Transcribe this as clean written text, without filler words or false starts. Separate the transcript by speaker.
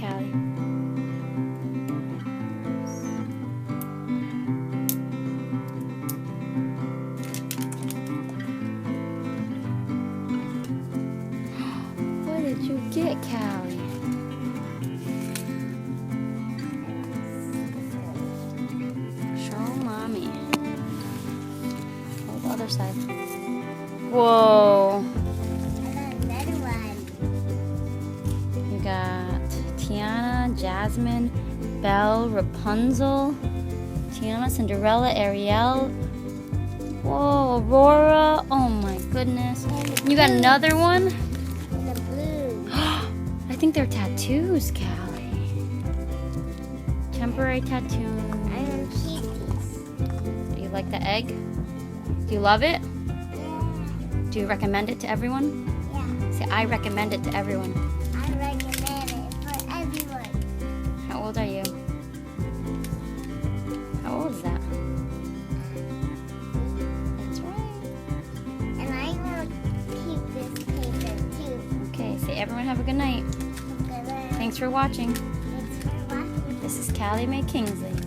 Speaker 1: Cali. What did you get, Cali? Show mommy. Oh, the other side. Whoa.
Speaker 2: Another one.
Speaker 1: You got Tiana, Jasmine, Belle, Rapunzel, Tiana, Cinderella, Ariel. Whoa, Aurora. Oh my goodness. You got another one?
Speaker 2: The blue.
Speaker 1: I think they're tattoos, Callie. Temporary tattoo.
Speaker 2: I'm gonna keep these.
Speaker 1: Do you like the egg? Do you love it?
Speaker 2: Yeah.
Speaker 1: Do you recommend it to everyone?
Speaker 2: Yeah.
Speaker 1: Say, I recommend it to everyone.
Speaker 2: I recommend it for everyone.
Speaker 1: How old are you? How old is that? That's right.
Speaker 2: And I will keep this paper too.
Speaker 1: Okay, say everyone have a good night.
Speaker 2: Good.
Speaker 1: Thanks for watching.
Speaker 2: Thanks for watching.
Speaker 1: This is Callie Mae Kingsley.